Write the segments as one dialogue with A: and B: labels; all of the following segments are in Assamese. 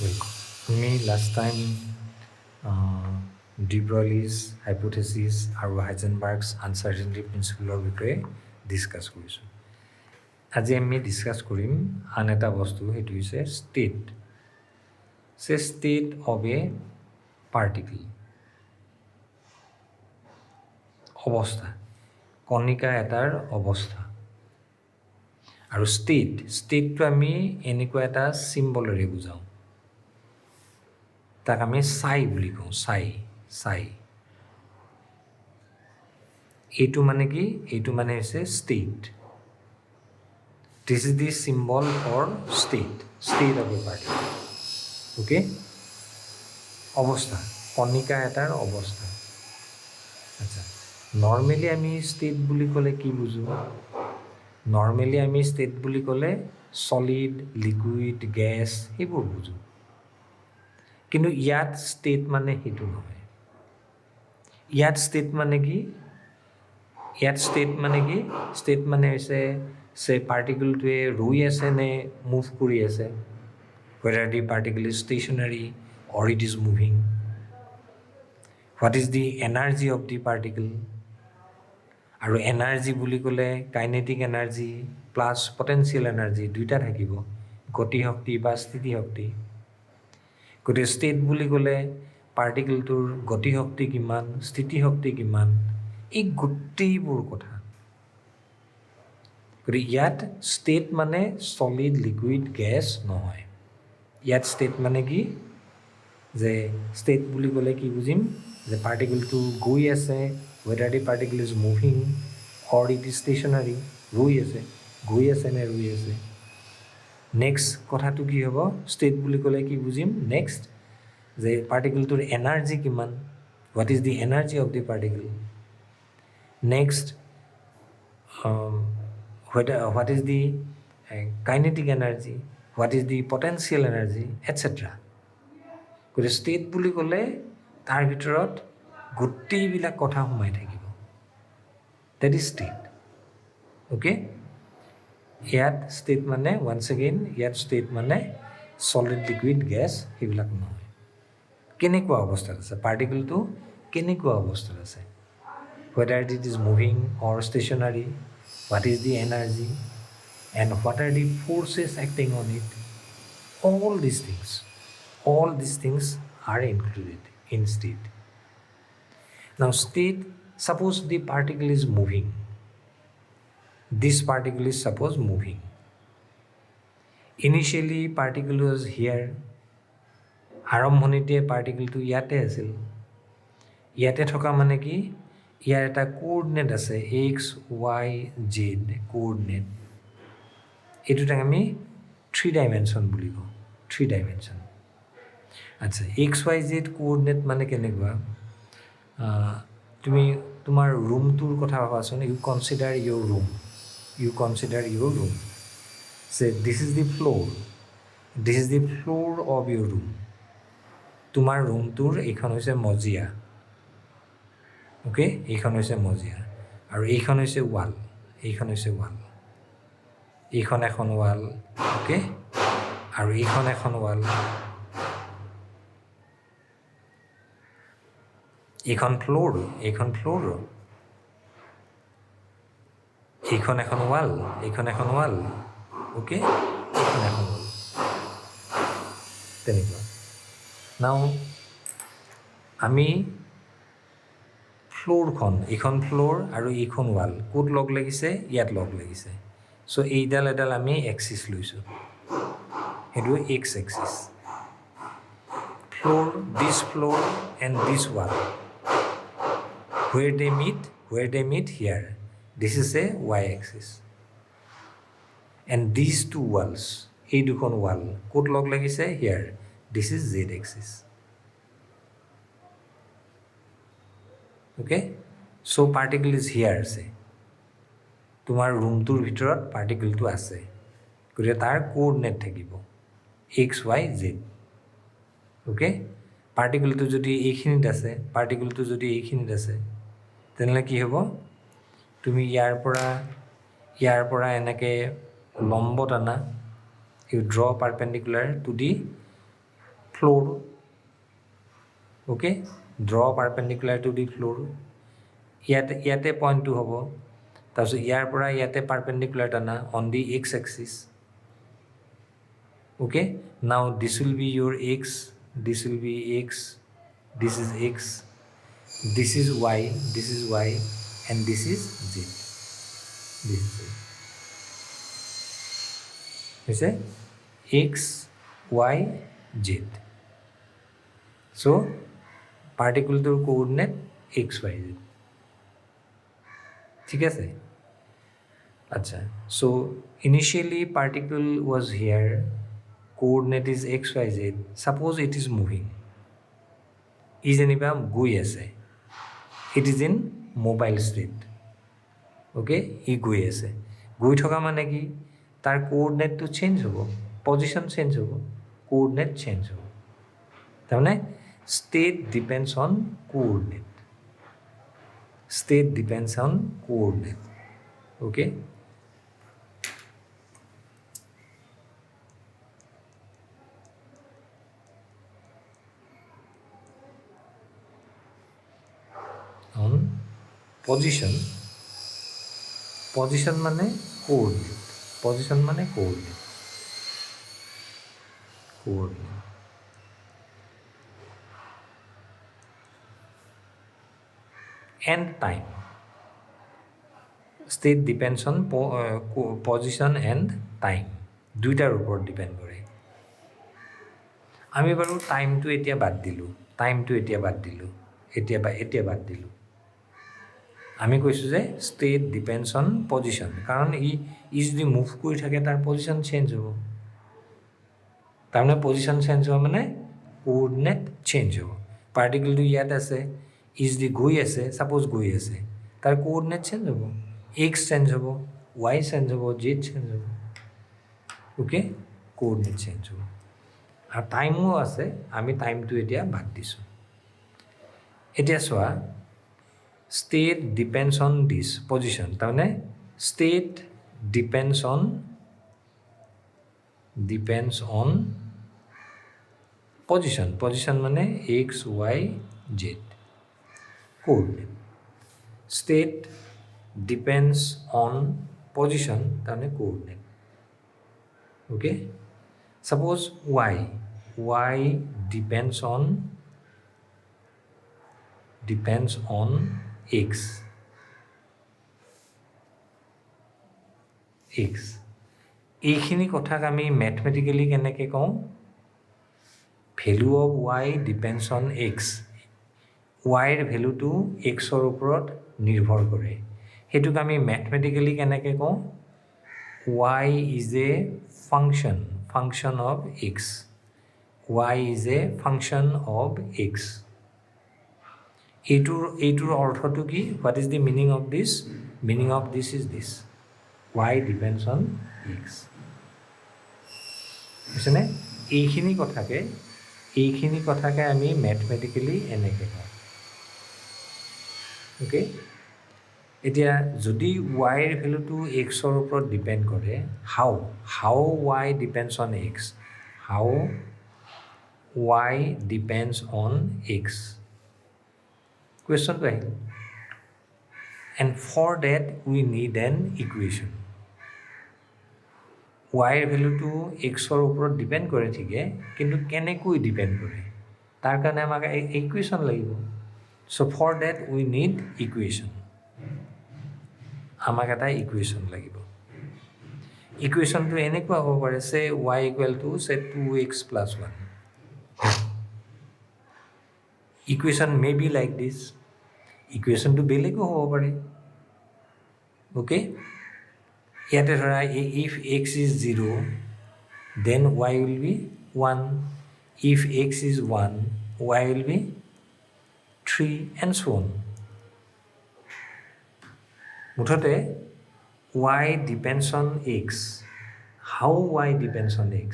A: Welcome. আমি লাষ্ট টাইম ডি ব্ৰইলিছ হাইপ'থেচিছ আৰু হাইজেনবাৰ্গছ আনচাৰ্টেনিটি প্ৰিন্সিপলৰ বিষয়ে ডিছকাছ কৰিছোঁ। আজি আমি ডিছকাছ কৰিম আন এটা বস্তু, সেইটো হৈছে state. State of A particle, অৱস্থা, কণিকা এটাৰ অৱস্থা। আৰু ষ্টেটটো আমি এনেকুৱা এটা চিম্বলেৰে বুজাওঁ, তাক আমি চাই বুলি কওঁ। চাই এইটো মানে কি? এইটো মানে হৈছে state. This is the symbol for state of a particle. Okay, অৱস্থা, কণিকা এটাৰ অৱস্থা। আচ্ছা, নৰ্মেলি আমি ষ্টেট বুলি ক'লে কি বুজোঁ? নৰ্মেলি আমি ষ্টেট বুলি ক'লে ছলিড, লিকুইড, গেছ সেইবোৰ বুজোঁ। কিন্তু ইয়াত ষ্টেট মানে সেইটো নহয়। ইয়াত ষ্টেট মানে কি? ষ্টেট মানে হৈছে পাৰ্টিকলটোৱে ৰৈ আছে নে মুভ কৰি আছে, whether the particle is stationary or it is moving, what is the energy of the particle। আৰু এনাৰ্জি বুলি ক'লে kinetic energy plus potential energy দুইটা থাকিব, গতি শক্তি বা স্থিতি শক্তি। গতিকে ষ্টেট বুলি ক'লে পাৰ্টিকলটোৰ গতি শক্তি কিমান, স্থিতি শক্তি কিমান, এই গোটেইবোৰ কথা। গতিকে ইয়াত ষ্টেট মানে ছলিড, লিকুইড, গেছ নহয়। ইয়াত ষ্টেট মানে কি? যে ষ্টেট বুলি ক'লে কি বুজিম? যে পাৰ্টিকলটো গৈ আছে, whether the particle is moving or it is stationary, ৰৈ আছে, গৈ আছে নে ৰৈ আছে। নেক্সট কথাটো কি হ'ব? ষ্টেট বুলি ক'লে কি বুজিম? নেক্সট যে পাৰ্টিকলটোৰ এনাৰ্জি কিমান, what is the energy of the particle. Next what is the kinetic energy, what is the potential energy, etcetera. গতিকে ষ্টেট বুলি ক'লে তাৰ ভিতৰত গোটেইবিলাক কথা সোমাই থাকিব। That is state. অ'কে, ইয়াত ষ্টেট মানে ওৱান্স এগেইন, ইয়াত ষ্টেট মানে ছলিড, লিকুইড, গেছ সেইবিলাক নহয়। কেনেকুৱা অৱস্থাত আছে পাৰ্টিকলটো, কেনেকুৱা অৱস্থাত আছে, whether it is moving or stationary, what is the energy and what are the forces acting on it. All these things are included in state. Now state, suppose the particle is moving. This particle is suppose moving. Initially particle was here. আৰম্ভণিতে পাৰ্টিকলটো ইয়াতে আছিল। ইয়াতে থকা মানে কি? ইয়াৰ এটা কোঅৰ্ডিনেট আছে, এক্স, ৱাই, জেড কোঅৰ্ডিনেট। এইটোক আমি 3 ডাইমেনশ্যন বুলি কওঁ, 3 ডাইমেনশ্যন। আচ্ছা, এক্স, ৱাই, জেড কোঅৰ্ডিনেট মানে কেনেকুৱা? তুমি তোমাৰ ৰুমটোৰ কথা ভাবাচোন। You consider your room. This is the floor of your room. তোমাৰ ৰুমটোৰ এইখন হৈছে মজিয়া। অ'কে, এইখন হৈছে মজিয়া আৰু এইখন হৈছে ৱাল। এইখন এখন ৱাল। অ'কে, আৰু এইখন এখন ৱাল। এইখন ফ্ল'ৰ। এইখন এখন ৱাল। অ'কে, এইখন এখন ৱাল। তেনেকুৱা। নাও আমি ফ্ল'ৰখন, এইখন ফ্ল'ৰ আৰু এইখন ৱাল ক'ত লগ লাগিছে? ইয়াত লগ লাগিছে। চ' এডাল আমি এক্সিছ লৈছোঁ, সেইটো x axis. This floor and this wall, where they meet here, this is a y-axis, and these two walls, এই দুখন ৱাল ক'ত লগ লাগিছে? here, this is z-axis. okay, so particle is here আছে, তোমাৰ ৰুমটোৰ ভিতৰত পাৰ্টিকলটো আছে। গতিকে তাৰ কোঅৰ্ডিনেট থাকিব এক্স, ৱাই, জেড। অ'কে, পাৰ্টিকলটো যদি এইখিনিত আছে, তেনেহ'লে কি হ'ব? তুমি ইয়াৰ পৰা এনেকৈ লম্বত আনা, you draw perpendicular to the floor. Okay, draw perpendicular to the floor. ইয়াতে পইণ্টটো হ'ব, তাৰপিছত ইয়াৰ পৰা ইয়াতে পাৰ্পেণ্ডিকুলাৰ টানা on the x axis. Okay, now this will be your x, this will be x, this is x, this is y, and this is z. This is it. You say x, y, z. So particle to coordinate x, y, z. ঠিক আছে? আচ্ছা, so initially particle was here, coordinate is x, y, z. Suppose it is moving. ই যেনিবা গৈ আছে, it is in mobile state. Okay, ই গৈ আছে, গৈ থকা মানে কি, তাৰ কোঅৰ্ডিনেটটো চেঞ্জ হ'ব, পজিশ্যন চেঞ্জ হ'ব, কোঅৰ্ডিনেট চেঞ্জ হ'ব. তাৰমানে state depends on coordinate. State depends on coordinate. Okay, on position মানে coordinate, position মানে coordinate. And time. State depends on position and time. দুইটাৰ ওপৰত ডিপেণ্ড কৰে. আমি বাৰু টাইমটো এতিয়া বাদ দিলোঁ, এতিয়া বাদ দিলোঁ. আমি কৈছোঁ যে ষ্টেট ডিপেণ্ডছ অন পজিশ্যন, কাৰণ ই যদি মুভ কৰি থাকে তাৰ পজিশ্যন চেঞ্জ হ'ব. তাৰমানে পজিশ্যন চেঞ্জ হ'ব মানে কোঅৰ্ডিনেট চেঞ্জ হ'ব. পাৰ্টিকলটো ইয়াত আছে, ই যদি গৈ আছে, ছাপ'জ গৈ আছে, তাৰ কোঅৰ্ডিনেট চেঞ্জ হ'ব, এক্স চেঞ্জ হ'ব, ৱাই চেঞ্জ হ'ব, জেড চেঞ্জ হ'ব. অ'কে, কোঅৰ্ডিনেট চেঞ্জ হ'ব. আৰু টাইমো আছে, আমি টাইমটো এতিয়া বাদ দিছোঁ. এতিয়া চোৱা, state depends on this position, তাৰমানে ষ্টেট ডিপেণ্ডছ অন পজিশ্যন মানে x, Y, Z. coordinate. State depends on position, তাৰমানে coordinate. Okay, suppose y depends on x. এইখিনি কথাক আমি মেথমেটিকেলি কেনেকৈ কওঁ, value of y depends on x. ৱাইৰ ভেলুটো এক্সৰ ওপৰত নিৰ্ভৰ কৰে. সেইটোক আমি মেথমেটিকেলি কেনেকৈ কওঁ, y is a function of x. Y is a function of x. এইটোৰ অৰ্থটো কি, what is the meaning of this? Meaning of this is this, Y depends on x. বুজিছেনে? এইখিনি কথাকে আমি মেথমেটিকেলি এনেকৈ কওঁ. অ'কে, এতিয়া যদি ৱাইৰ ভেলুটো এক্সৰ ওপৰত ডিপেণ্ড কৰে, how y depends on x, কুৱেশ্যনটো আহিল. And for that we need an equation. ৱাইৰ ভেলুটো এক্সৰ ওপৰত ডিপেণ্ড কৰে ঠিকে, কিন্তু কেনেকৈ ডিপেণ্ড কৰে তাৰ কাৰণে আমাক ইকুৱেশ্যন লাগিব. So' for that we need equation. আমাক এটা ইকুৱেশ্যন লাগিব. ইকুৱেশ্যনটো এনেকুৱা হ'ব পাৰে, চে ৱাই ইকুৱেল টু চে 2x + 1. Equation may be like this. ইকুৱেশ্যনটো বেলেগো হ'ব পাৰে. অ'কে, ইয়াতে ধৰা if x is 0 then y will be 1. If x is 1 y will be 3 and so on. মুঠতে y depends on x. How y depends on x?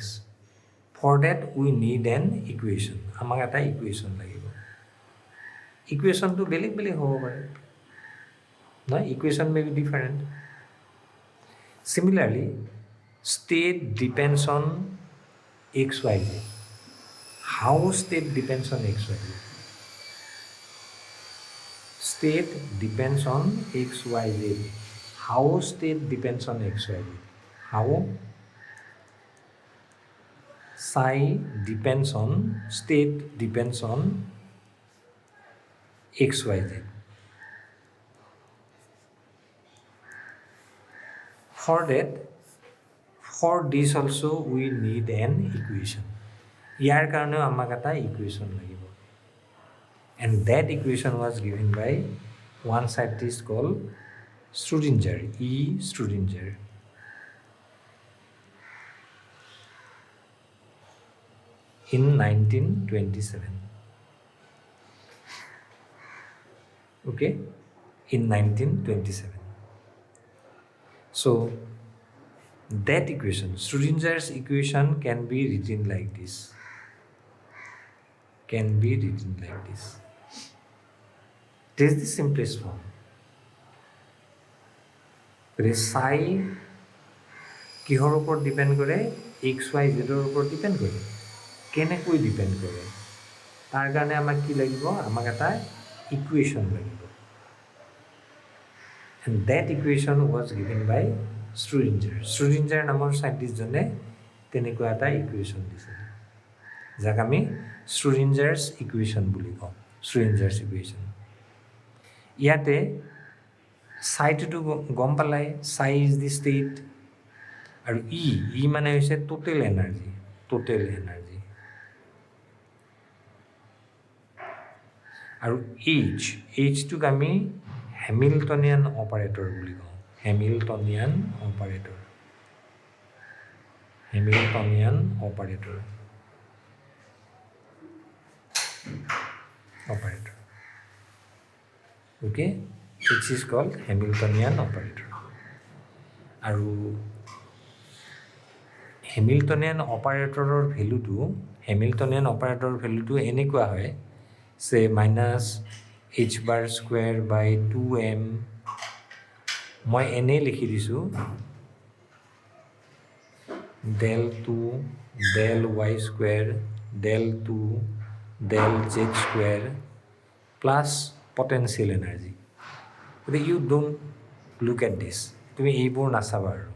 A: For that we need an equation. আমাক এটা ইকুৱেশ্যন লাগিব. ইকুৱেশ্যনটো বেলেগ হ'ব পাৰে, নহয়? Equation may B different. Similarly, state depends on x, y, z. how state depends on x, y, z. State depends on x, y, z. How state depends on x, y, z. How psi depends on, state depends on x, y, z. For that, for this also we need an equation. ইয়াৰ কাৰণেও আমাক এটা equation লাগিব. And that equation was given by one scientist called Schrödinger, E. Schrödinger. In 1927. Okay? In 1927. So, that equation, Schrödinger's equation can be written like this. Can be written like this. This is the simplest form. Psi কিহৰ ওপৰত ডিপেণ্ড কৰে? এক্স ৱাই জেডৰ ওপৰত ডিপেণ্ড কৰে। কেনেকৈ ডিপেণ্ড কৰে? তাৰ কাৰণে আমাক কি লাগিব? আমাক এটা ইকুৱেশ্যন লাগিব। And that equation was given by Schrödinger. Schrödinger নামৰ সাইণ্টিষ্টজনে তেনেকুৱা এটা ইকুৱেশ্যন দিছিল, যাক আমি Schrödinger's equation বুলি কওঁ। Schrödinger's equation. ইয়াতে সাইটোতো গম পালাই, সাই ইজ দি ষ্টেট, আৰু ই মানে হৈছে টোটেল এনাৰ্জি। Total energy. আৰু এইচটোক আমি হেমিল্টনিয়ান অপাৰেটৰ বুলি কওঁ। Hamiltonian operator. Hamiltonian operator. Operator. Okay? Which is called Hamiltonian operator. আৰু হেমিল্টনিয়ান অপাৰেটৰৰ ভেলুটো এনেকুৱা হয় যে -h⁻² / 2m। মই এনেই লিখি দিছোঁ del2 del y² del2 del z² plus potential energy. But you don't look at this. তুমি এইবোৰ নাচাবা আৰু।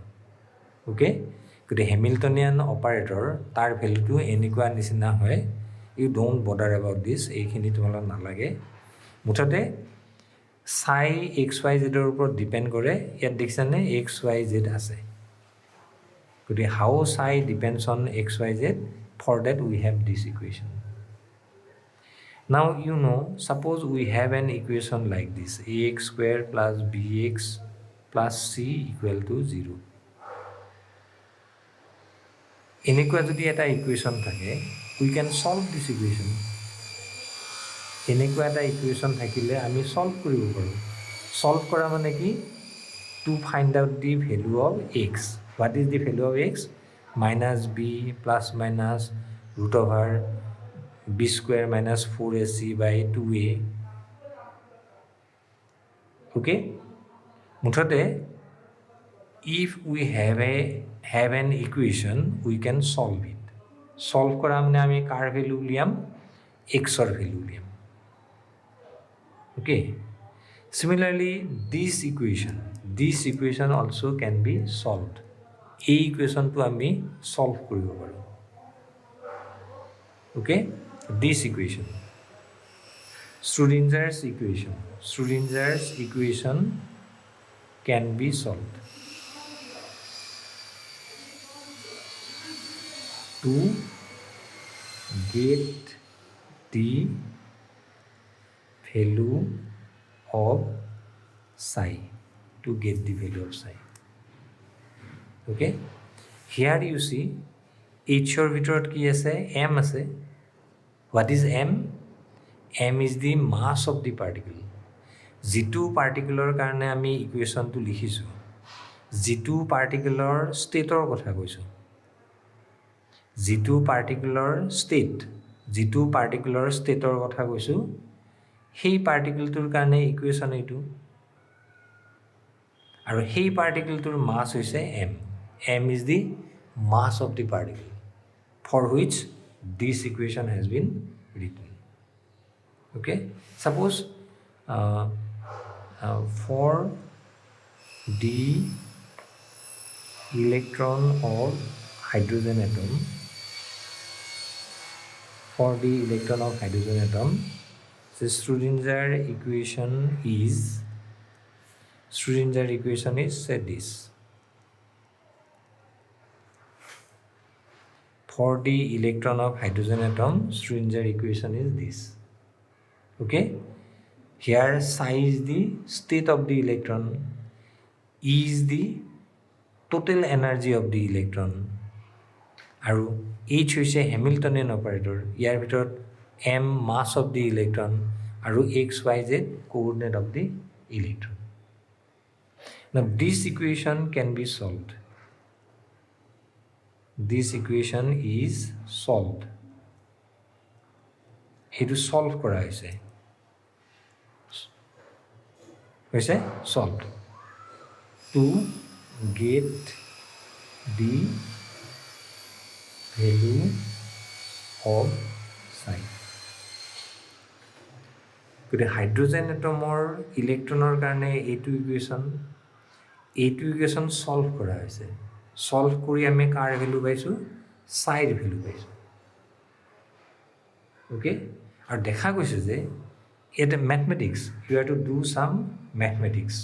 A: ওকে? গতিকে হেমিল্টনিয়ান অপাৰেটৰ তাৰ ভেলুটো এনেকুৱা নিচিনা হয়। You don't bother about this. এইখিনি তোমালোক নালাগে। মুঠতে চাই এক্স ৱাই জেডৰ ওপৰত ডিপেণ্ড কৰে। ইয়াত দেখিছানে এক্স ৱাই জেড আছে। গতিকে how psi depends on X Y Z, for that we have this equation. Now you know, suppose we have an equation like this, ax² plus bx plus c equal to 0. এনেকুৱা যদি এটা ইকুৱেশ্যন থাকে, we can solve this equation. এনেকুৱা এটা ইকুৱেশ্যন থাকিলে আমি সলভ কৰিব পাৰোঁ। সলভ কৰা মানে কি? To find out the value of x. What is the value of x? -b plus minus √(b² minus 4ac by 2a. Okay? মুঠতে if we have an equation, we can solve it. Solve কৰা মানে আমি কাৰ ভেলু উলিয়াম? xৰ ভেলু উলিয়াম। Okay? Similarly, this equation also can be solved. এই ইকুৱেশ্যনটো আমি সলভ কৰিব পাৰোঁ। Okay? This equation, Schrödinger's equation can be solved. To get the value of psi. To get the value of psi. Okay? Here you see Hৰ ভিতৰত কি আছে? m আছে। What is m? m is the mass of the particle. যিটো পাৰ্টিকুলৰ কাৰণে আমি ইকুৱেশ্যনটো লিখিছোঁ, যিটো পাৰ্টিকুলৰ ষ্টেটৰ কথা কৈছোঁ, যিটো পাৰ্টিকুলৰ ষ্টেটৰ কথা কৈছোঁ, সেই পাৰ্টিকুলটোৰ কাৰণে ইকুৱেশ্যন এইটো। আৰু সেই পাৰ্টিকুলটোৰ মাছ হৈছে m. m is the mass of the particle for which this equation has been written. Okay, suppose for the electron of hydrogen atom, the Schrödinger equation is say this. For the electron of hydrogen atom, Schrödinger equation is this. Okay, here psi is the state of the electron, E is the total energy of the electron, আৰু H হৈছে Hamiltonian operator, ইয়াৰ ভিতৰত m mass of the electron আৰু x y z coordinate of the electron. Now this equation can be solved. This equation is solved. এইটো solve কৰা হৈছে solved to get the value of psi. গতিকে হাইড্ৰোজেন এটমৰ ইলেক্ট্ৰনৰ কাৰণে এইটো ইকুৱেশ্যন সলভ কৰা হৈছে. সলভ কৰি আমি কাৰ ভেলু পাইছোঁ? psiৰ ভেলু পাইছোঁ. অ'কে, আৰু দেখা গৈছে যে এটা mathematics, you have to do some mathematics,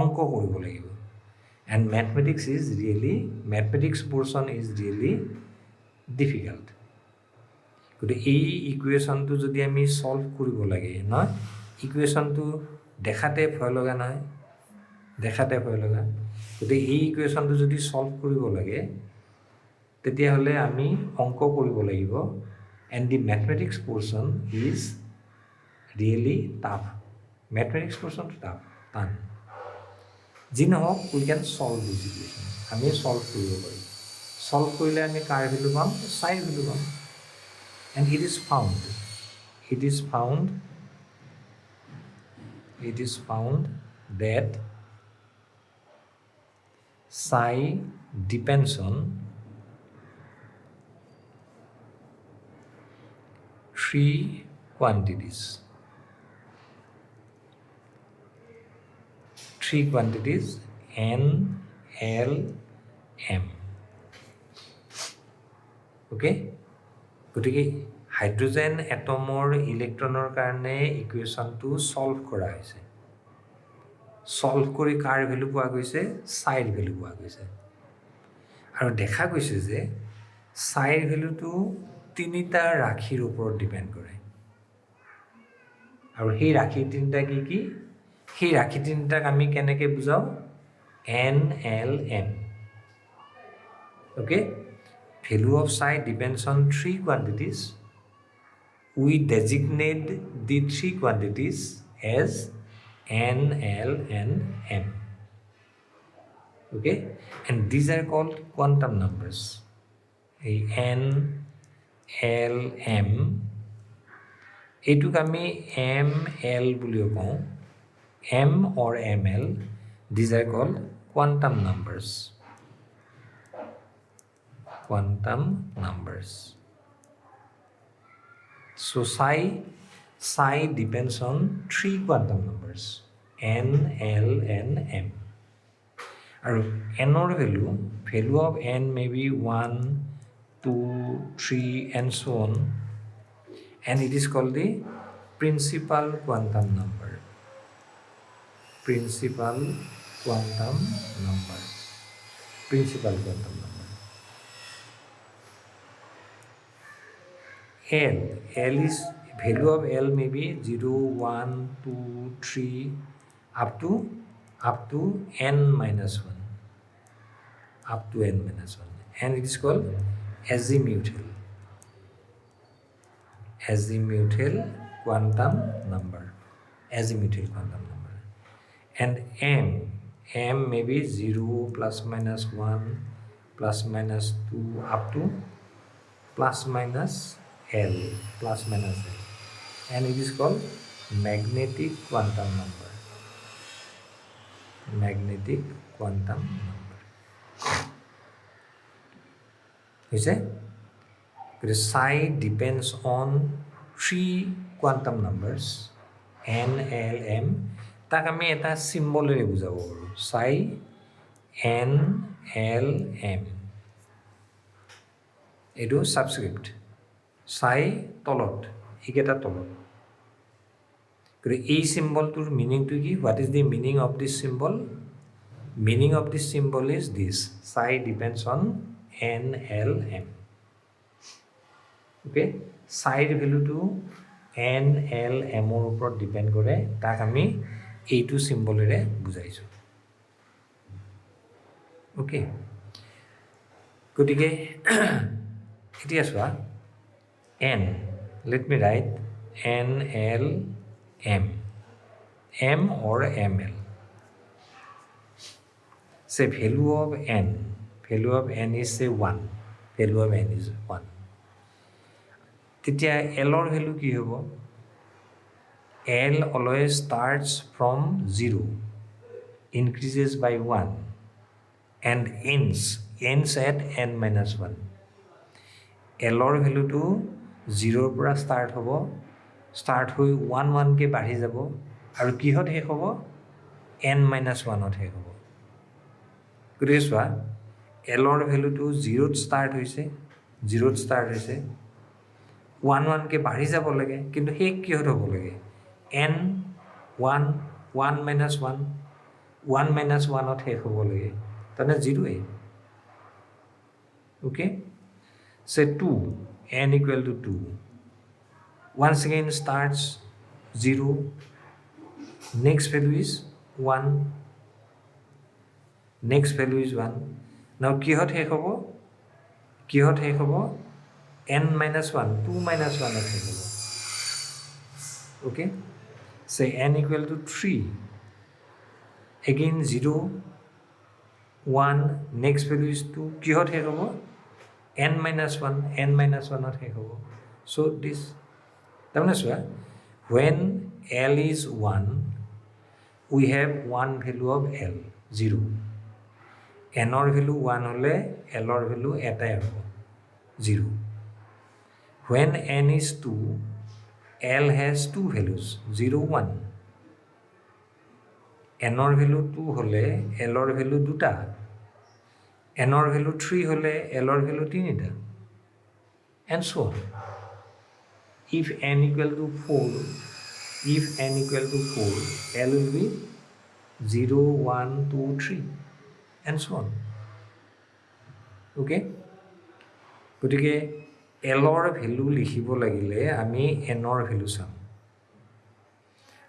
A: অংক কৰিব লাগিব. And mathematics portion is really difficult. গতিকে এই ইকুৱেশ্যনটো যদি আমি সলভ কৰিব লাগে নহয়, ইকুৱেশ্যনটো দেখাতে ভয় লগা নহয়, গতিকে এই ইকুৱেশ্যনটো যদি সলভ কৰিব লাগে তেতিয়াহ'লে আমি অংক কৰিব লাগিব. And the mathematics portion is really tough. Mathematics পোৰ্চনটো টান. যি নহওক, we can solve this equation. আমি সলভ কৰিব পাৰিম. সলভ কৰিলে আমি কাৰ ভেলু পাম? psiৰ ভেলু পাম. And it is found that psi depends on three quantities. N, L, M. Okay? গতিকে হাইড্ৰোজেন এটমৰ ইলেক্ট্ৰনৰ কাৰণে ইকুৱেশ্যনটো সলভ কৰা হৈছে. সলভ কৰি কাৰ ভেলু পোৱা গৈছে? psiৰ ভেলু পোৱা গৈছে. আৰু দেখা গৈছে যে psiৰ ভেলুটো তিনিটা ৰাশিৰ ওপৰত ডিপেণ্ড কৰে. আৰু সেই ৰাশি তিনিটা কি? সেই ৰাশি তিনিটাক আমি কেনেকৈ বুজাওঁ? N, L, M. Okay, value of psi depends on three quantities. We designate the three quantities as N, L, and M. Okay, and these are called quantum numbers. N, L, M. এইটোক আমি M, L বুলিও কওঁ. M or ML, these are called quantum numbers. So psi depends on three quantum numbers, N, L, and M. And value of N may be 1, 2, 3, and so on. And it is called the principal quantum number. L is value of L may be 0, 1, 2, 3 up to n minus 1. And it is called azimuthal quantum number. And M may be 0, plus minus 1, plus minus 2 up to plus minus L. And it is called magnetic quantum number. Because psi depends on 3 quantum numbers n, l, m. তাক আমি এটা চিম্বলেৰে বুজাব পাৰোঁ psi n, l, m. এইটো ছাবস্ক্ৰিপ্ট psi তলত এইকেইটা তলত গতিকে এই চিম্বলটোৰ মিনিংটো কি what is the meaning of this symbol meaning of this symbol is this psi depends on n, l, m. Okay, psi value to n, l, m or upor depend kore tak ami eitu symbol ere bujaisu. Okay, gotike etia soa n, let me write n, l, m, m or ml. Say value of n is say 1, value of n is 1. Titia l or value ki hobo? L always starts from 0, increases by 1 and ends at n minus 1. L or value to 0 pura start hobo, start hoi 1 1 ke badhi jabo aru kihot hek hobo n minus 1 ot hek hobo. গতিকে চোৱা এলৰ ভেলুটো 0ত ষ্টাৰ্ট হৈছে 1 1 কে বাঢ়ি যাব লাগে কিন্তু শেষ কিহত হ'ব লাগে n 1 1 minus 1 1 minus 1 ত শেষ হ'ব লাগে তাৰমানে 0 okay say 2 n equal to 2 once again starts 0 next value is 1 next value is 1 now kihot hek hobo n minus 1 2 minus 1 ot hek hobo okay say n equal to 3 again 0 1 next value is 2 kihot hek hobo n minus 1 ot hek hobo so this tamne soa when l is 1 we have one value of l 0 n or value 1 hole l or value etai hobo 0 when n is 2 l has two values 0 1 n or value 2 hole l or value duta n or value 3 hole l or value 3 ta and so on if n equal to 4 l will be 0 1 2 3 and so on okay gotike l or value likhibo lagile ami n or value sam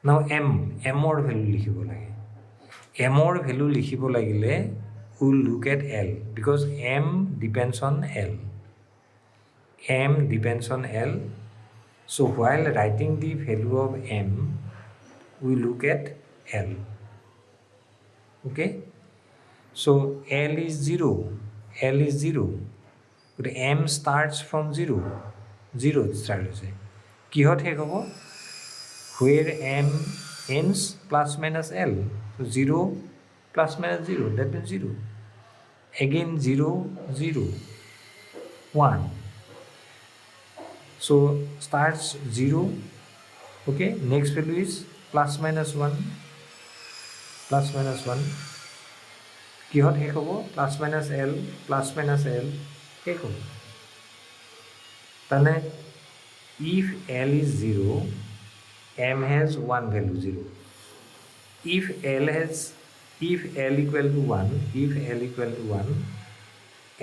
A: now m or value likhibo lage m or value likhibo lagile we will look at l because m depends on l so while writing the value of m we look at l okay so l is 0 but m starts from 0 start hoise kihot hek hobo where m ends plus minus l so 0 plus minus 0 that means 0 again 0 0 1 so starts 0 okay next value is plus minus 1 kihot hek hobo plus minus l hek hobo tane if l is 0 m has one value 0 if l equal to 1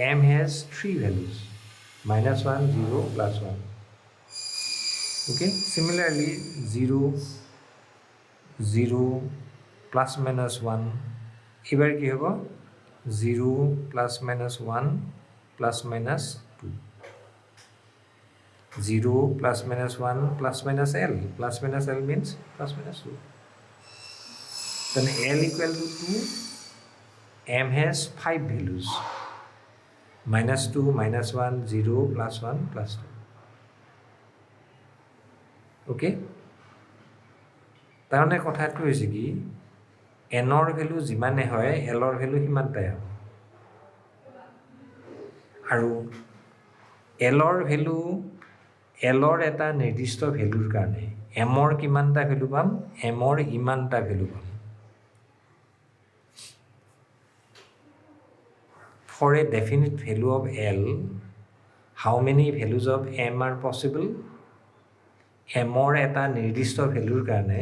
A: m has three values minus 1 0 plus 1 okay similarly 0 plus minus 1 ebar ki hobo 0 plus minus 1 plus minus 2 0 plus minus 1 plus minus l means plus minus 2 then l equal to 2 m has 5 values minus 2 minus 1 0 plus 1 plus 2 okay tarone kotha tu hoise ki n or value jimane hoy l or value himan tai hobo aru এলৰ ভেলু এলৰ এটা নিৰ্দিষ্ট ভেলুৰ কাৰণে এমৰ কিমানটা ভেলু পাম এমৰ ইমানটা ভেলু পাম for a definite value of L how many values of M are possible এমৰ এটা নিৰ্দিষ্ট ভেলুৰ কাৰণে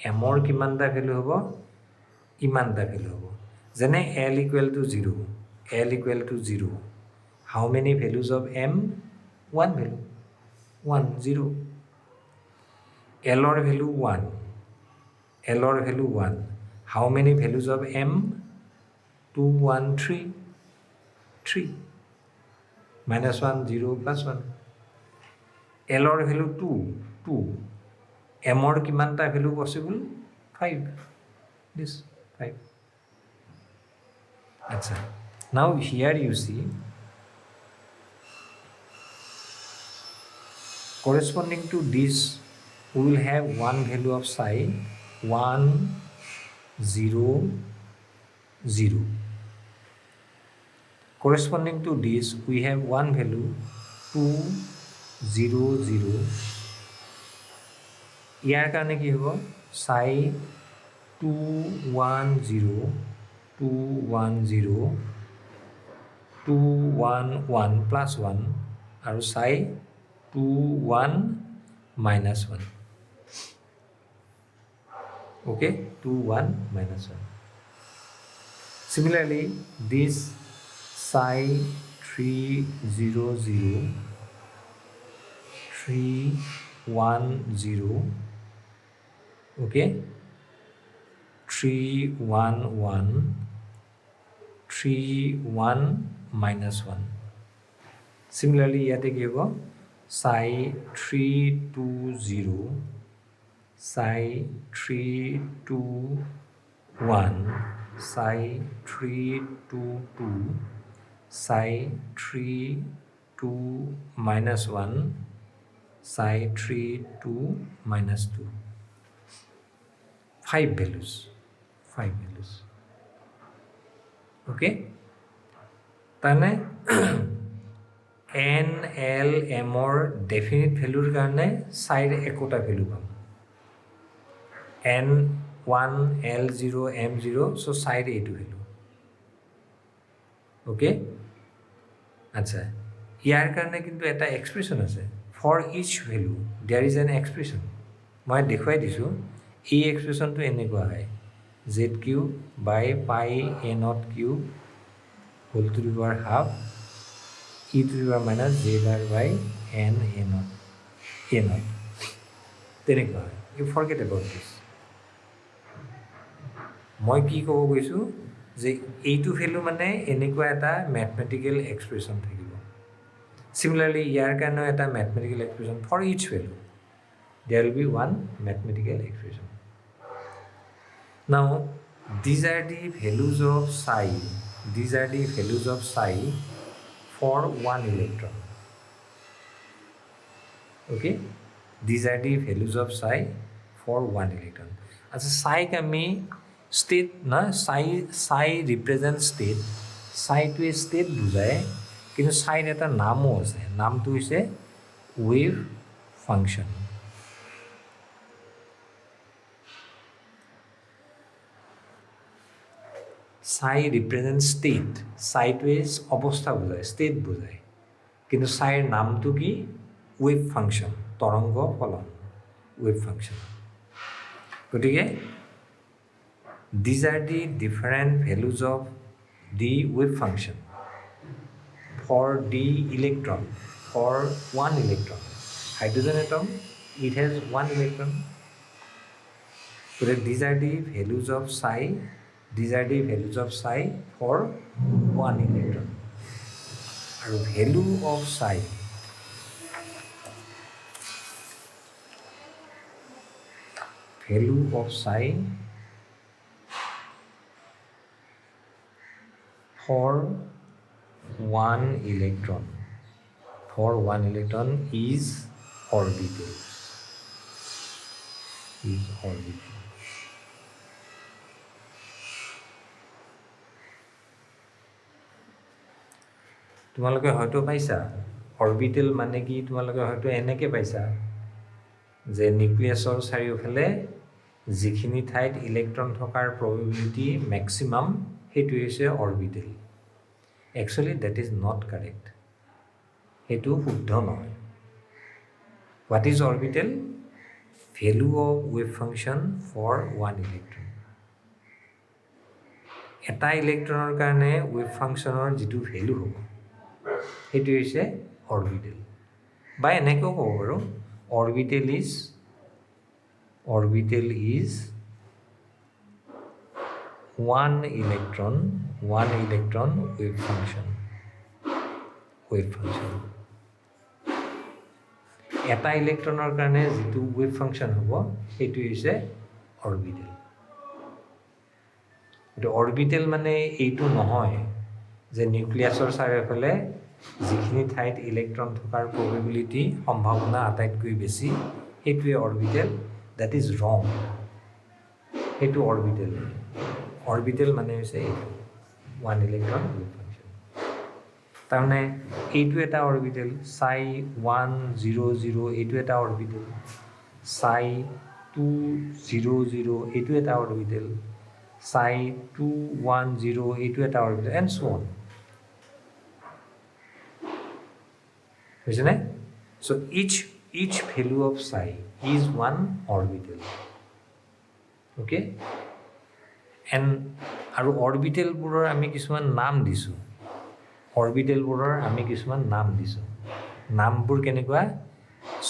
A: এমৰ কিমানটা ভেলু হ'ব ইমানটা ভেলু হ'ব যেনে L equal to 0 L equal to 0 how many values of M one value 1 0 L or value 1 L or value 1 how many values of M 2 1 3 3 minus 1 0 plus 1 L or value 2 2 M or kimanta value possible 5 this 5 Achha. Now here you see corresponding to this we will have one value of psi 1 0 0 corresponding to this we have one value 2 0 0 ইয়াৰ কাৰণে কি হ'ব psi 2 1 0 2 1 0 2 1 1 plus 1 আৰু psi 2 1 minus 1 okay 2 1 minus 1 similarly this psi 3 0 0 3 1 0 okay 3 1 1 3 1 minus 1 similarly yate ki hobo psi 3 2 0 psi 3 2 1 psi 3 2 2 psi 3 2 minus 1 psi 3 2 minus 2 5 values okay tane n l m or definite value karone side ekota value pam n 1 l 0 m 0 so side a value okay acha ইয়াৰ কাৰণে কিন্তু এটা এক্সপ্ৰেছন আছে for each value there is an expression মই দেখুৱাই দিছো এই এক্সপ্ৰেছনটো এনেকুৱা হয় zq by pi a naught q whole to the power half e to the power minus z bar by n a naught তেনেকুৱা হয় you forget about this মই কি ক'ব গৈছো যে এইটো ভ্যালু মানে এনেকুৱা এটা ম্যাথমেটিক্যাল এক্সপ্ৰেছন থাকিব similarly ইয়াৰ কাৰণে এটা mathematical expression for each value there will be one mathematical expression now these are the values of psi for one electron okay these are the values of psi for one electron as a psi kami state na psi represents state psi to a state bujhaye কিন্তু psi এটা নামও আছে নামটো হৈছে wave function psi represents state psi to is অবস্থা বোঝায় state বোঝায় কিন্তু psi এর নামটো কি wave function তরঙ্গ ফলন wave function গতিকে these are the different values of the wave function for the electron for one electron hydrogen atom it has one electron so these are the values of psi for one electron and value of psi for one electron is orbital তোমালোকে হয়তো পাইছা অৰবিটেল মানে কি তোমালোকে হয়তো এনেকৈ পাইছা যে নিউক্লিয়াছৰ চাৰিওফালে যিখিনি ঠাইত ইলেক্ট্ৰন থকাৰ প্ৰবেবিলিটি মেক্সিমাম সেইটো হৈছে orbital actually that is not correct সেইটো শুদ্ধ নহয় what is orbital value of wave function for one electron এটা ইলেক্ট্ৰনৰ কাৰণে ৱেভ ফাংচনৰ যিটো ভেলু হ'ব সেইটো হৈছে অৰবিটেল বা এনেকৈও ক'ব পাৰোঁ orbital is one electron wave function এটা ইলেক্ট্ৰনৰ কাৰণে যিটো ৱেভ ফাংচন হ'ব সেইটো হৈছে অৰবিটেল কিন্তু অৰবিটেল মানে এইটো নহয় যে নিউক্লিয়াছৰ চাৰিওফালে যিখিনি ঠাইত ইলেক্ট্ৰন থকাৰ প্ৰবেবিলিটি সম্ভাৱনা আটাইতকৈ বেছি সেইটোৱে অৰবিটেল দ্যাট ইজ ৰং সেইটো অৰবিটেল মানে হৈছে এইটো ওৱান ইলেক্ট্ৰন ৱেভ ফাংচন তাৰমানে এইটো এটা অৰবিটেল চাই 100 এইটো এটা অৰবিটেল চাই 200 এইটো এটা অৰবিটেল চাই 210 এইটো এটা অৰবিটেল এণ্ড so on বুজিছেনে so each value of psi is one orbital okay and আৰু অৰবিটেলবোৰৰ আমি কিছুমান নাম দিছোঁ নামবোৰ কেনেকুৱা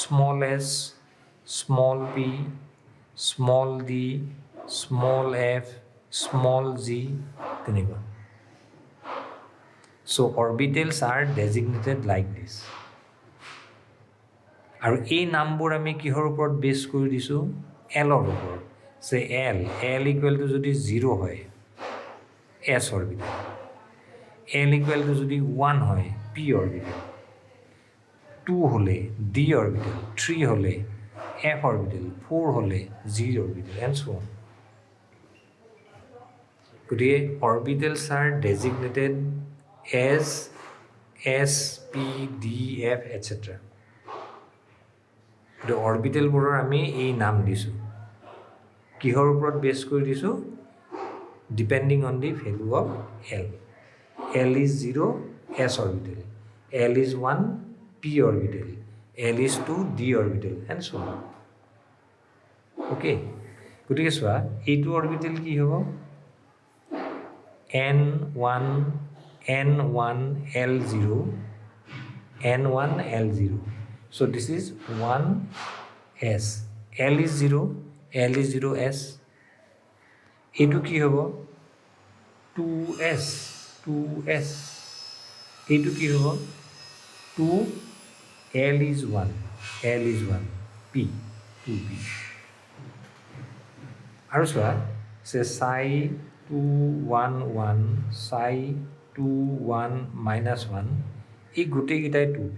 A: small S small P small D small F small G তেনেকুৱা so orbitals are designated like this আৰু এই নামবোৰ আমি কিহৰ ওপৰত বেছ কৰি দিছোঁ এলৰ ওপৰত সে এল ইকুৱেল টু যদি 0 হয় S orbital L equal to যদি 1 হয় পি অৰবিটেল 2 হ'লে ডি অৰবিটেল 3 হ'লে এফ অৰবিটেল 4 হ'লে g orbital and so on গতিকে orbitals are designated as s p d f etcetera গতিকে অৰবিটেলবোৰৰ আমি এই নাম দিছোঁ কিহৰ ওপৰত বেছ কৰি দিছোঁ depending on the value of L is 0 S orbital L is 1 P orbital L is 2 D orbital and so on okay গতিকে চোৱা এইটো অৰবিটেল কি হ'ব N1 L0 so this is 1s L is 0s এইটো কি হ'ব 2s এইটো কি হ'ব 2 L is 1 P 2P আৰু চোৱা সে psi 211 psi 21 minus 1 এই গোটেইকেইটাই 2p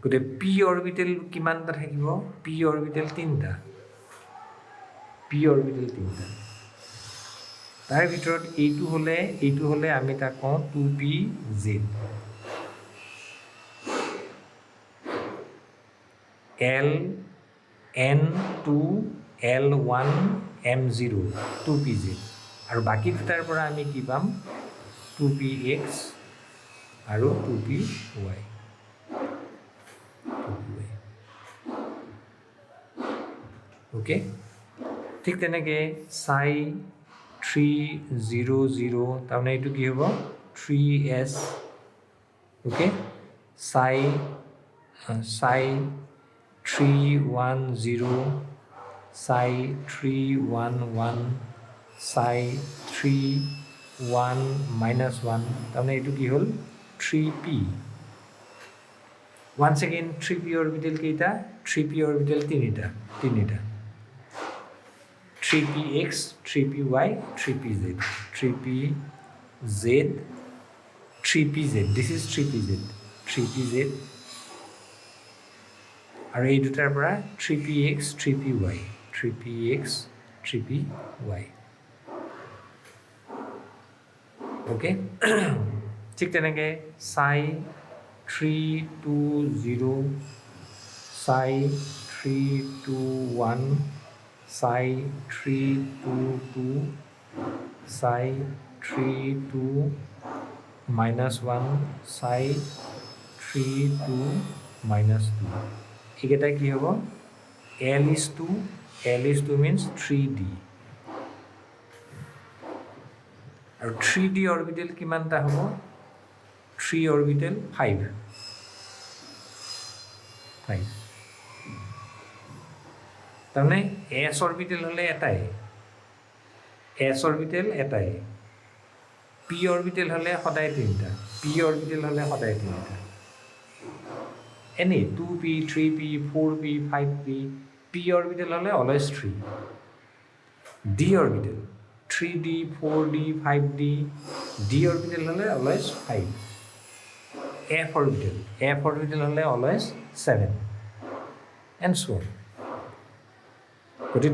A: গোটেই পি অৰবিটেল কিমানটা থাকিব পি অৰবিটেল 3টা তাৰ ভিতৰত এইটো হ'লে আমি তাক কওঁ 2pz N2 L1 M0 2pz আৰু বাকী দুটাৰ পৰা আমি কি পাম 2px আৰু 2py ওকে ঠিক তেনেকৈ psi 300 তাৰমানে এইটো কি হ'ব 3s okay psi 310 psi 311 psi 31 minus 1 তাৰমানে এইটো কি হ'ল 3p once again 3p orbital কেইটা 3p অৰবিটেল তিনিটা 3px 3py 3pz 3pz this is 3pz আৰু এই দুটাৰ পৰা 3px 3py ओके ठीक তেনেকৈ psi 3 2 0 psi 3 2 1 psi 3 2 2 psi 3 2 minus 1 psi 3 2 minus 2 এইকেইটা কি হ'ব L is 2 means 3D আৰু 3D orbital কিমানটা হ'ব 3 orbital 5 তাৰমানে S orbital হ'লে এটাই S orbital এটাই P orbital হ'লে সদায় তিনিটা P orbital হ'লে সদায় তিনিটা any 2p 3p 4p 5p P orbital হ'লে always 3 D orbital 3d 4d 5d D orbital হ'লে always 5 F orbital হ'লে always 7 and so on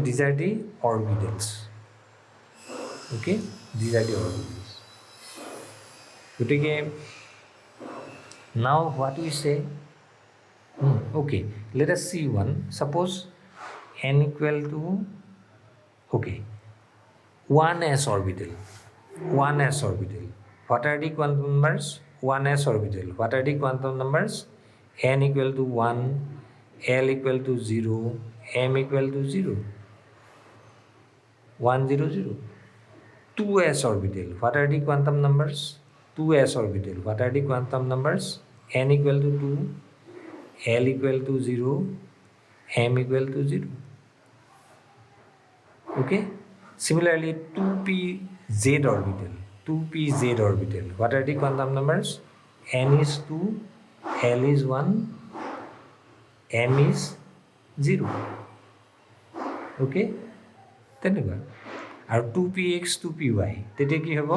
A: these are the orbitals okay these are the orbitals now what we say okay let us see one suppose n equal to okay 1s orbital what are the quantum numbers 1s orbital what are the quantum numbers n equal to 1 L equal to 0 m equal to 0 1 0 0 2s orbital what are the quantum numbers 2s orbital what are the quantum numbers n equal to 2 L equal to 0 m equal to 0 okay similarly 2pz orbital what are the quantum numbers n is 2 L is 1 m is 0 okay তেনেকুৱা আৰু 2px 2py তেতিয়া কি হ'ব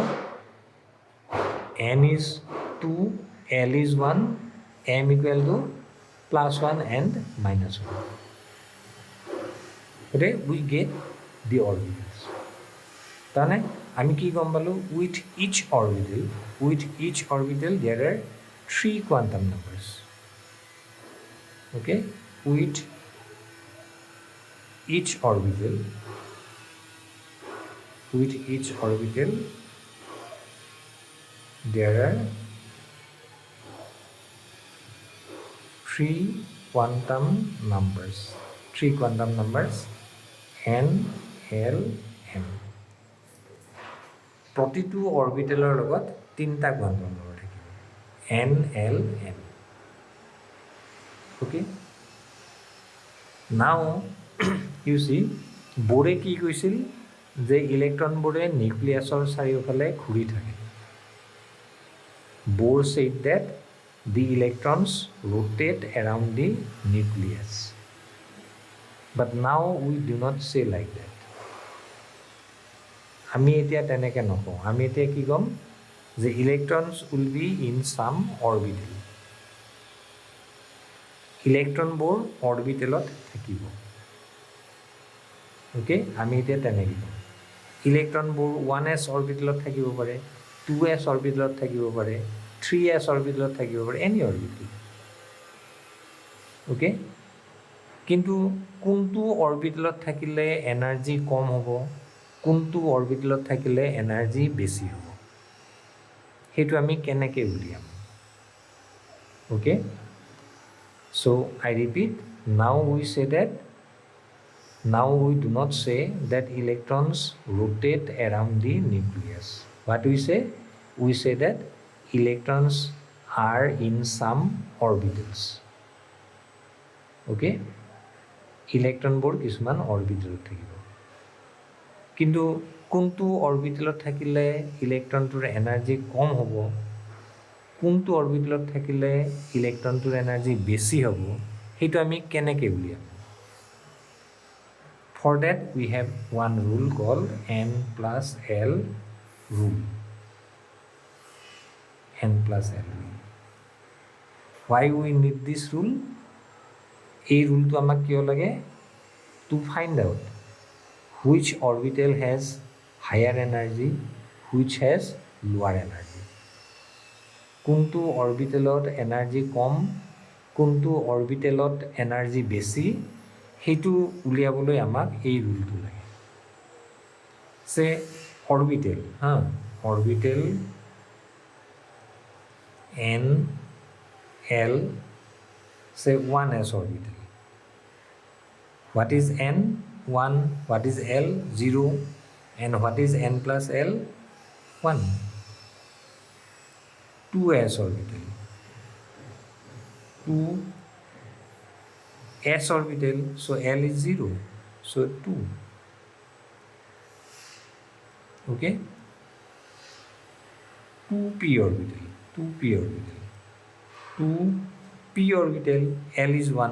A: n is 2 L is 1 m equal to plus 1 and minus 1 okay we get the orbitals তাহলে আমি কি গম পালো with each orbital there are 3 quantum numbers okay with each orbital there are 3 quantum numbers n l m প্ৰতিটো অৰবিটেলৰ লগত তিনিটা কোৱান্টাম নম্বৰ থাকিব n l m okay now you see বোৰে কি কৈছিল যে ইলেক্ট্ৰনবোৰে নিউক্লিয়াছৰ চাৰিওফালে ঘূৰি থাকে Bohr said that the electrons rotate around the nucleus but now we do not say like that আমি এতিয়া তেনেকৈ নকওঁ আমি এতিয়া কি ক'ম যে electrons will be in some orbital ইলেক্ট্ৰনবোৰ অৰবিটেলত থাকিব ওকে আমি এতিয়া তেনেকৈ ক'ম ইলেক্ট্ৰনবোৰ 1s অৰবিটেলত থাকিব পাৰে 2s অৰবিটেলত থাকিব পাৰে 3s অৰবিটেলত থাকিব পাৰে এনি অৰবিটেল ওকে কিন্তু কোনটো অৰবিটেলত থাকিলে এনাৰ্জি কম হ'ব কোনটো অৰবিটেলত থাকিলে এনাৰ্জি বেছি হ'ব সেইটো আমি কেনেকৈ উলিয়াম okay so I repeat now we do not say that electrons rotate around the nucleus what we say that electrons are in some orbitals okay ইলেক্ট্ৰনবোৰ কিছুমান অৰবিটেলত থাকিব কিন্তু কোনটো অৰবিটেলত থাকিলে ইলেক্ট্ৰনটোৰ এনাৰ্জি কম হ'ব কোনটো অৰবিটেলত থাকিলে ইলেক্ট্ৰনটোৰ এনাৰ্জি বেছি হ'ব সেইটো আমি কেনেকৈ উলিয়াম for that we have one rule called n plus l rule why we need this rule এই রুলটো আমাক কিয় লাগে to find out which orbital has higher energy which has লোৱাৰ এনাৰ্জি কোনটো অৰবিটেলত এনাৰ্জি কম কোনটো অৰবিটেলত এনাৰ্জি বেছি সেইটো উলিয়াবলৈ আমাক এই ৰুলটো লাগে সে orbital orbital n l say 1s orbital what is n 1 what is l 0 and what is n plus l 1 2s orbital 2s orbital so l is 0 so 2 okay 2p orbital 2p orbital 2p orbital l is 1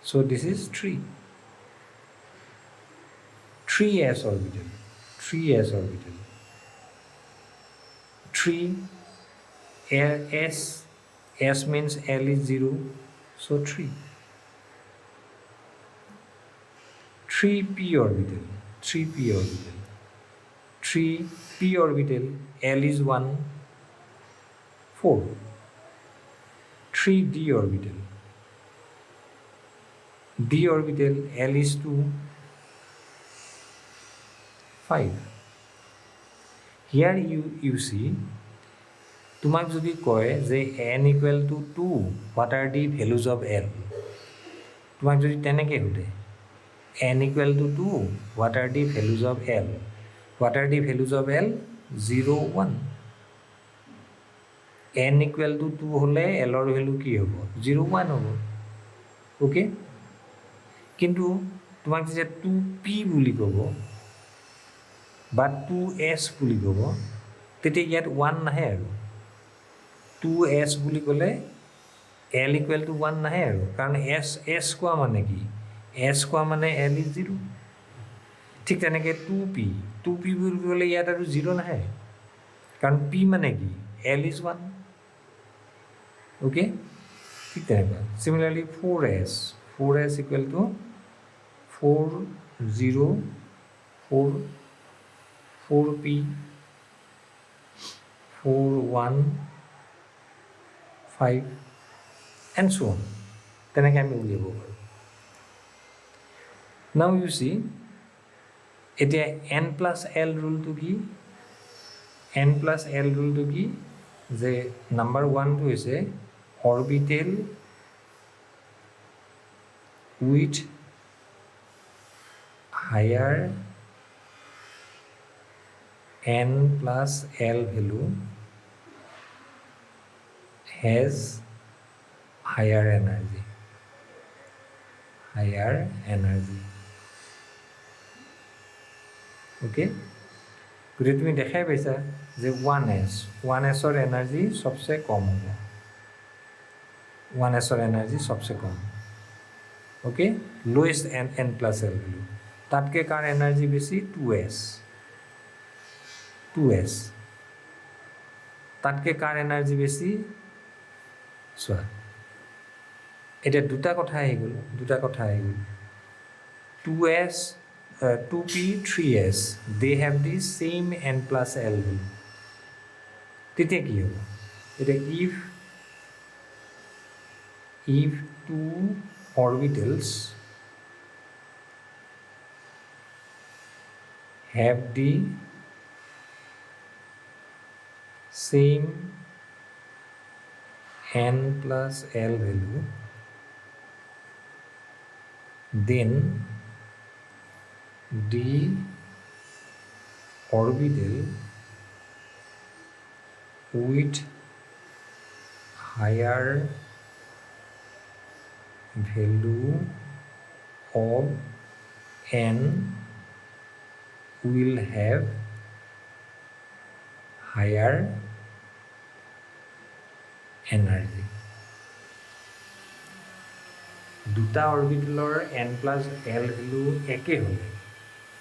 A: so this is 3 3s orbital 3s orbital 3 s s means l is 0 so 3 3p orbital 3p orbital 3p orbital l is 1 4 3d orbital d orbital l is 2 5 here you see তোমাক যদি কয় যে n equal to 2 what are the values of l তোমাক যদি তেনেকৈ সোধে n equal to 2 what are the values of l what are the values of l 0 1 n equal to 2 হলে l ৰ ভ্যালু কি হ'ব 0 1 হ'ব ওকে কিন্তু তোমাক যে 2p বুলি ক'ব বা 2s বুলি ক'ব তেতিয়া ইয়াত 1 নাহে আৰু 2s বুলি ক'লে l equal to 1 নাহে আৰু কাৰণ s কোৱা মানে কি s কোৱা মানে l is 0 ঠিক তেনেকৈ 2p বুলি ক'লে ইয়াত আৰু 0 নাহে কাৰণ p মানে কি l is 1 okay ঠিক তেনেকুৱা similarly 4s equal to 4 0 4 4p 4 1 5 and so on তেনেকৈ আমি উলিয়াব পাৰোঁ now you see এতিয়া n plus l ৰুলটো কি n plus l ৰুলটো কি যে নাম্বাৰ 1 টো হৈছে orbital with higher n plus l value has higher energy okay গতিকে তুমি দেখাই পাইছা যে 1s ৰ এনাৰ্জি সবচে কম হ'ব 1s ৰ এনাৰ্জি সবচে কম okay lowest n plus l value তাতকে কাৰ এনাৰ্জি বেছি 2s তাতকে কাৰ এনাৰ্জি বেছি চোৱা এটা দুটা কথা আহি গ'ল 2s 2p 3s they have the same n plus l value তেতিয়া কি হ'ব এটা if two orbitals have the same n plus l value then the orbital with higher value of n will have higher energy দুটা অৰবিটেলৰ n plus l value একে হ'লে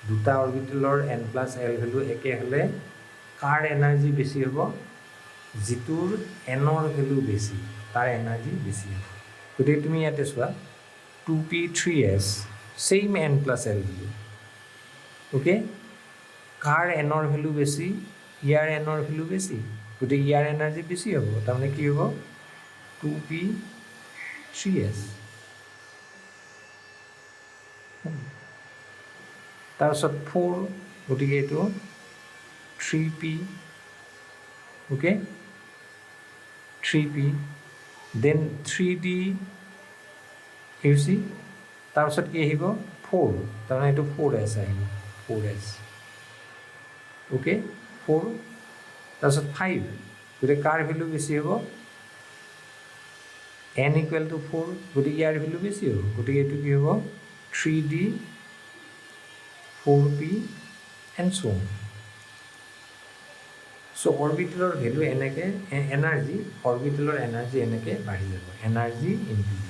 A: দুটা অৰবিটেলৰ n plus l value একে হ'লে কাৰ এনাৰ্জি বেছি হ'ব যিটোৰ n ৰ ভ্যালু বেছি তাৰ এনাৰ্জি বেছি হ'ব গতিকে তুমি ইয়াতে চোৱা 2p 3s same n plus l value okay কাৰ n ৰ ভ্যালু বেছি ইয়াৰ এনৰ ভেলু বেছি গতিকে ইয়াৰ এনাৰ্জি বেছি হ'ব তাৰমানে কি হ'ব 2p 3s তাৰপিছত 4 গতিকে এইটো 3p okay 3p then 3d U C তাৰপিছত কি আহিব 4 তাৰমানে এইটো 4s আহিব 4s ওকে 4 তাৰপিছত 5 গতিকে কাৰ ভেলু বেছি হ'ব n ইকুৱেল টু 4 গতিকে ইয়াৰ ভেলু বেছি হ'ব গতিকে এইটো কি হ'ব 3d 4p and so on so orbital value এনেকৈ এনাৰ্জি অৰবিটেলৰ এনাৰ্জি এনেকৈ বাঢ়ি যাব energy increase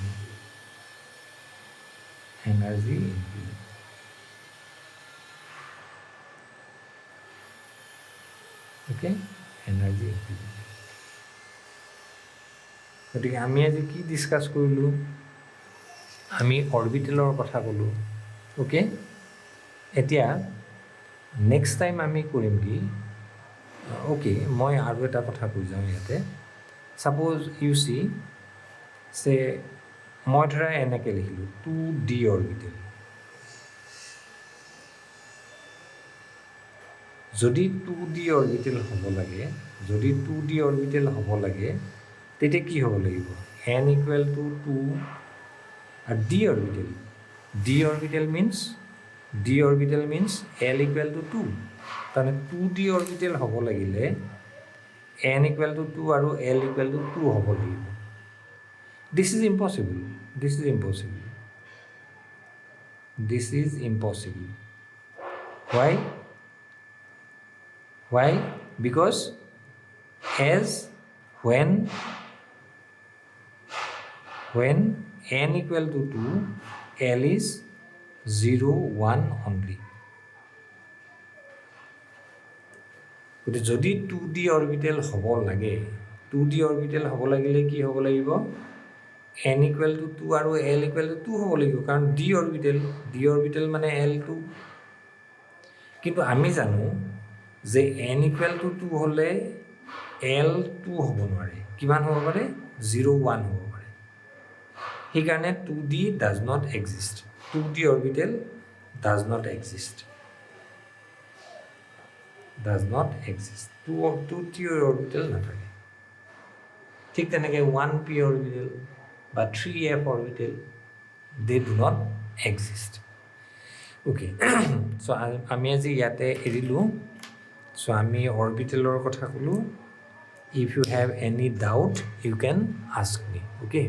A: okay energy increase গতিকে আমি আজি কি ডিছকাছ কৰিলোঁ আমি অৰবিটেলৰ কথা ক'লোঁ ওকে এতিয়া নেক্সট টাইম আমি কৰিম কি ওকে মই আৰু এটা কথা কৈ যাওঁ ইয়াতে ছাপ'জ ইউ চি চে মই ধৰা এনেকৈ লিখিলোঁ 2d অৰবিটেল যদি 2d অৰবিটেল হ'ব লাগে তেতিয়া কি হ'ব লাগিব n ইকুৱেল টু 2 আৰু d orbital means l equal to 2 তাৰমানে 2d অৰবিটেল হ'ব লাগিলে n ইকুৱেল টু 2 আৰু l ইকুৱেল টু 2 হ'ব লাগিব this is impossible why because as when n equal to 2 l is 0 1 only গতিকে যদি 2d অৰবিটেল হ'ব লাগিলে কি হ'ব লাগিব n equal to 2 আৰু l equal to 2 হ'ব লাগিব কাৰণ d অৰবিটেল মানে l2 কিন্তু আমি জানো যে n equal to 2 হ'লে l2 হ'ব নোৱাৰে কিমান হ'ব পাৰে 0 1 হ'ব পাৰে সেইকাৰণে 2d does not exist 2d orbital does not exist 2d orbital নাথাকে ঠিক তেনেকৈ 1p orbital বা 3f orbital they do not exist okay so আমি আজি ইয়াতে এৰিলোঁ so আমি অৰবিটেলৰ কথা ক'লোঁ if you have any doubt you can ask me okay